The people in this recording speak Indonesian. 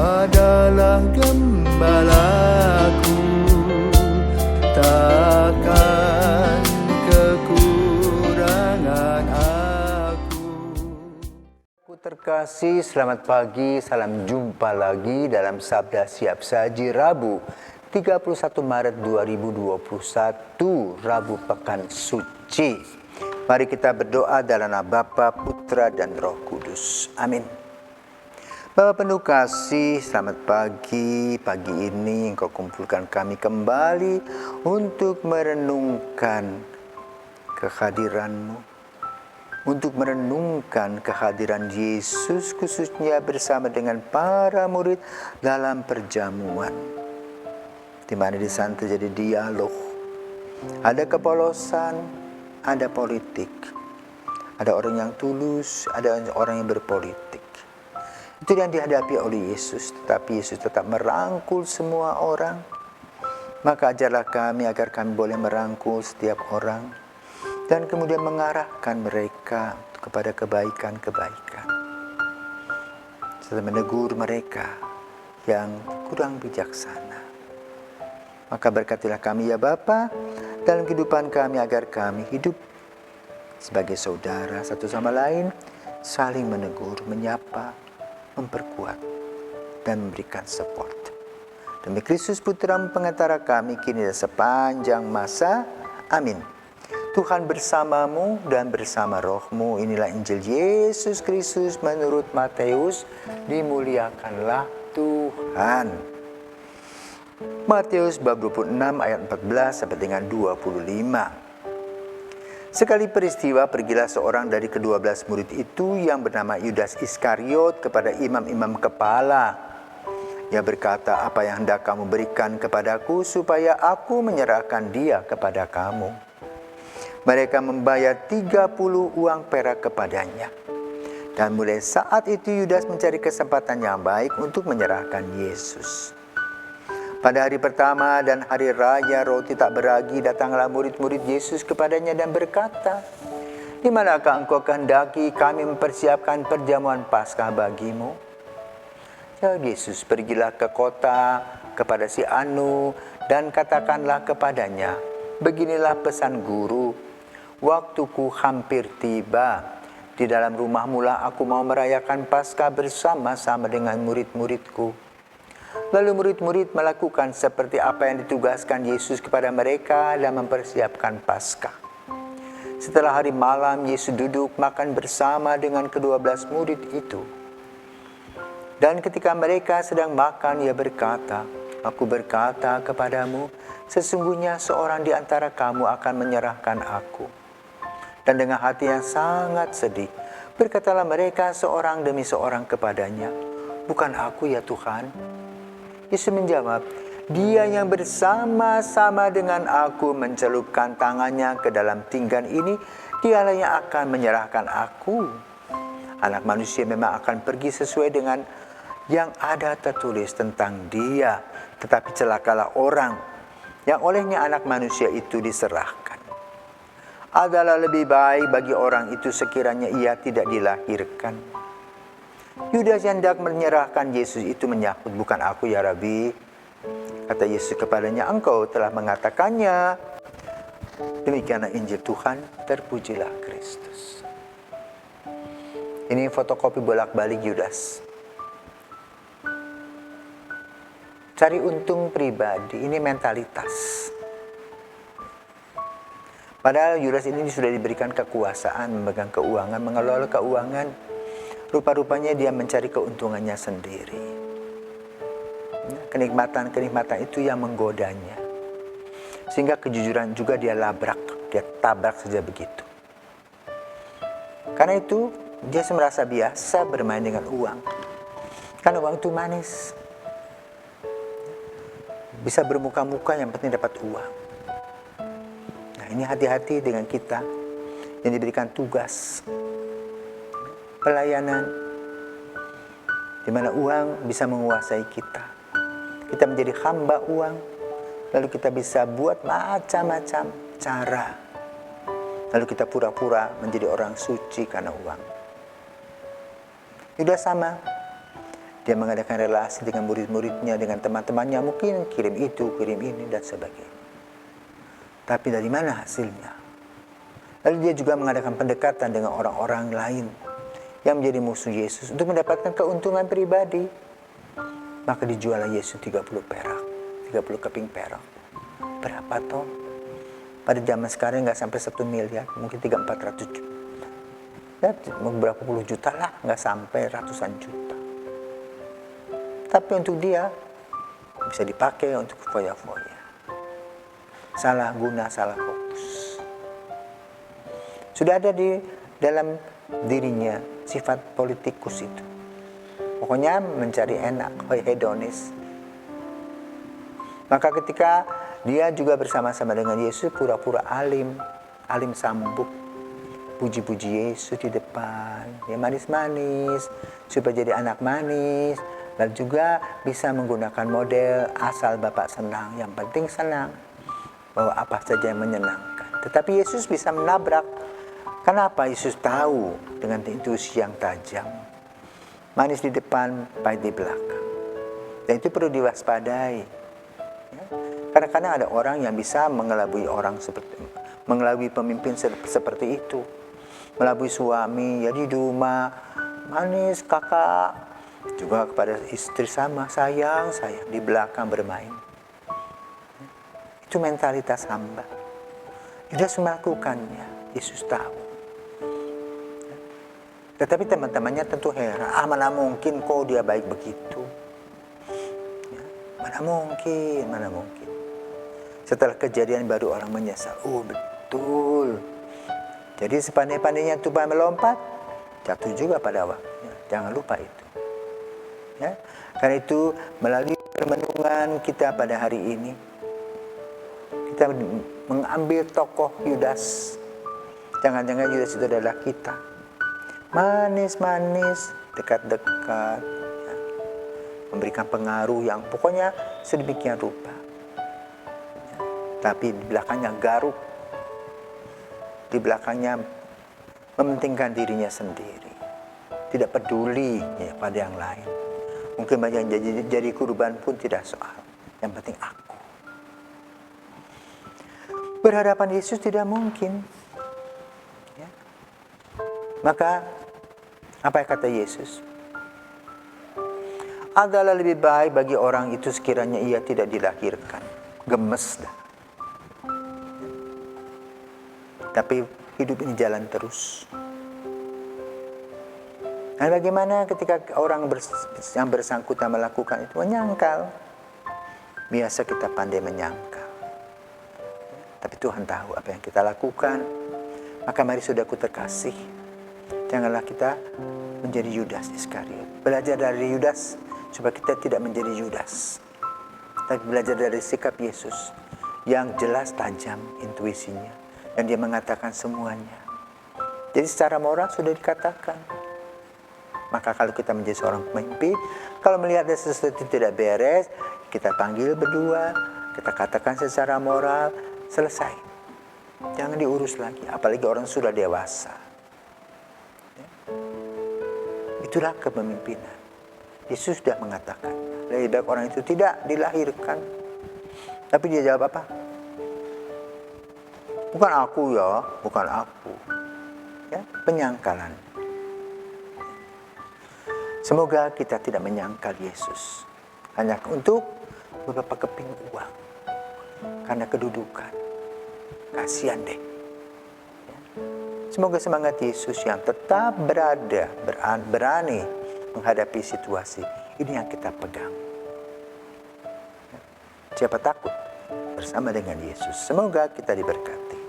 adalah gembalaku, takkan kekurangan aku. Aku terkasih, selamat pagi, salam jumpa lagi dalam Sabda Siap Saji Rabu 31 Maret 2021, Rabu Pekan Suci. Mari kita berdoa dalam nama Bapa, Putra, dan Roh Kudus. Amin. Bapa penuh kasih, selamat pagi. Pagi ini Engkau kumpulkan kami kembali untuk merenungkan kehadiran-Mu, untuk merenungkan kehadiran Yesus khususnya bersama dengan para murid dalam perjamuan, di mana di sana terjadi dialog, ada kepolosan, ada politik, ada orang yang tulus, ada orang yang berpolitik. Itu yang dihadapi oleh Yesus, tetapi Yesus tetap merangkul semua orang. Maka ajarlah kami agar kami boleh merangkul setiap orang dan kemudian mengarahkan mereka kepada kebaikan-kebaikan, serta menegur mereka yang kurang bijaksana. Maka berkatilah kami ya Bapa dalam kehidupan kami, agar kami hidup sebagai saudara satu sama lain, saling menegur, menyapa, memperkuat, dan memberikan support. Demi Kristus Putra-Mu pengantara kami kini dan sepanjang masa. Amin. Tuhan bersamamu dan bersama rohmu. Inilah Injil Yesus Kristus menurut Matius. Dimuliakanlah Tuhan. Matius bab 26 ayat 14 sampai dengan 25. Sekali peristiwa, pergilah seorang dari ke-12 murid itu yang bernama Yudas Iskariot kepada imam-imam kepala. Ia berkata, "Apa yang hendak kamu berikan kepadaku supaya aku menyerahkan dia kepada kamu?" Mereka membayar 30 uang perak kepadanya. Dan mulai saat itu Yudas mencari kesempatan yang baik untuk menyerahkan Yesus. Pada hari pertama dan hari raya roti tak beragi, datanglah murid-murid Yesus kepadanya dan berkata, "Di manakah engkau kehendaki kami mempersiapkan perjamuan Paskah bagimu?" Jawab Yesus, "Pergilah ke kota kepada si Anu dan katakanlah kepadanya, beginilah pesan guru, waktuku hampir tiba. Di dalam rumahmu lah aku mau merayakan Paskah bersama-sama dengan murid-muridku." Lalu murid-murid melakukan seperti apa yang ditugaskan Yesus kepada mereka dan mempersiapkan Paskah. Setelah hari malam, Yesus duduk makan bersama dengan ke-12 murid itu. Dan ketika mereka sedang makan, Ia berkata, "Aku berkata kepadamu, sesungguhnya seorang di antara kamu akan menyerahkan aku." Dan dengan hati yang sangat sedih, berkatalah mereka seorang demi seorang kepadanya, "Bukan aku ya Tuhan?" Yesus menjawab, "Dia yang bersama-sama dengan aku mencelupkan tangannya ke dalam pinggan ini, dialah yang akan menyerahkan aku. Anak manusia memang akan pergi sesuai dengan yang ada tertulis tentang dia, tetapi celakalah orang yang olehnya anak manusia itu diserahkan. Adalah lebih baik bagi orang itu sekiranya ia tidak dilahirkan." Yudas yang hendak menyerahkan Yesus itu menyahut, "Bukan aku ya Rabi." Kata Yesus kepadanya, "Engkau telah mengatakannya." Demikianlah Injil Tuhan, terpujilah Kristus. Ini fotokopi bolak-balik Yudas. Cari untung pribadi, ini mentalitas. Padahal Yudas ini sudah diberikan kekuasaan, memegang keuangan, mengelola keuangan. Rupa-rupanya dia mencari keuntungannya sendiri. Kenikmatan-kenikmatan itu yang menggodanya. Sehingga kejujuran juga dia labrak, dia tabrak saja begitu. Karena itu dia merasa biasa bermain dengan uang. Karena uang itu manis. Bisa bermuka-muka, yang penting dapat uang. Nah, ini hati-hati dengan kita yang diberikan tugas pelayanan, di mana uang bisa menguasai kita. Kita menjadi hamba uang, lalu kita bisa buat macam-macam cara. Lalu kita pura-pura menjadi orang suci karena uang. Yudas sama. Dia mengadakan relasi dengan murid-muridnya, dengan teman-temannya, mungkin kirim itu, kirim ini, dan sebagainya. Tapi dari mana hasilnya? Lalu dia juga mengadakan pendekatan dengan orang-orang lain yang menjadi musuh Yesus untuk mendapatkan keuntungan pribadi. Maka dijual Yesus 30 perak, 30 keping perak. Berapa toh? Pada zaman sekarang nggak sampai 1 miliar, mungkin 300-400 juta. Ya, berapa puluh juta lah, nggak sampai ratusan juta. Tapi untuk dia bisa dipakai untuk foya-foya. Salah guna, salah fokus. Sudah ada di dalam dirinya sifat politikus itu. Pokoknya mencari enak, hedonis. Maka ketika dia juga bersama-sama dengan Yesus pura-pura alim sambuk, puji-puji Yesus di depan. Dia manis-manis supaya jadi anak manis. Dan juga bisa menggunakan model asal Bapak senang, yang penting senang. Bahwa apa saja yang menyenangkan. Tetapi Yesus bisa menabrak. Kenapa? Yesus tahu dengan intuisi yang tajam. Manis di depan, pahit di belakang. Dan itu perlu diwaspadai. Ya. Kadang-kadang ada orang yang bisa mengelabui mengelabui pemimpin seperti itu. Melabui suami, jadi di rumah manis kakak. Juga kepada istri sama, sayang, di belakang bermain. Itu mentalitas hamba. Yesus melakukannya, Yesus tahu. Tetapi teman-temannya tentu heran, mana mungkin kok dia baik begitu. Ya, mana mungkin. Setelah kejadian baru orang menyesal, oh betul. Jadi sepandai-pandainya tupai melompat, jatuh juga pada waktunya. Jangan lupa itu. Ya, karena itu melalui permenungan kita pada hari ini, kita mengambil tokoh Yudas. Jangan-jangan Yudas itu adalah kita. Manis-manis, dekat-dekat, ya. Memberikan pengaruh yang pokoknya sedemikian rupa. Ya. Tapi di belakangnya garuk. Di belakangnya mementingkan dirinya sendiri. Tidak peduli ya, pada yang lain. Mungkin banyak yang jadi kurban pun tidak soal. Yang penting aku. Berhadapan Yesus tidak mungkin. Ya. Maka apa yang kata Yesus? Adalah lebih baik bagi orang itu sekiranya ia tidak dilahirkan. Gemes dah. Tapi hidup ini jalan terus. Dan bagaimana ketika orang yang bersangkutan melakukan itu menyangkal? Biasa kita pandai menyangkal. Tapi Tuhan tahu apa yang kita lakukan. Maka mari saudaraku terkasih, janganlah kita menjadi Yudas Iskariot. Belajar dari Yudas supaya kita tidak menjadi Yudas. Tapi belajar dari sikap Yesus yang jelas tajam intuisinya. Dan dia mengatakan semuanya. Jadi secara moral sudah dikatakan. Maka kalau kita menjadi seorang pemimpin, kalau melihat ada sesuatu yang tidak beres, kita panggil berdua, kita katakan secara moral, selesai. Jangan diurus lagi, apalagi orang sudah dewasa. Ya. Itulah kepemimpinan. Yesus sudah mengatakan, lebih baik orang itu tidak dilahirkan. Tapi dia jawab apa? Bukan aku ya, bukan aku. Ya, penyangkalan. Semoga kita tidak menyangkal Yesus hanya untuk beberapa keping uang, karena kedudukan. Kasihan deh. Semoga semangat Yesus yang tetap berani menghadapi situasi ini yang kita pegang. Siapa takut bersama dengan Yesus? Semoga kita diberkati.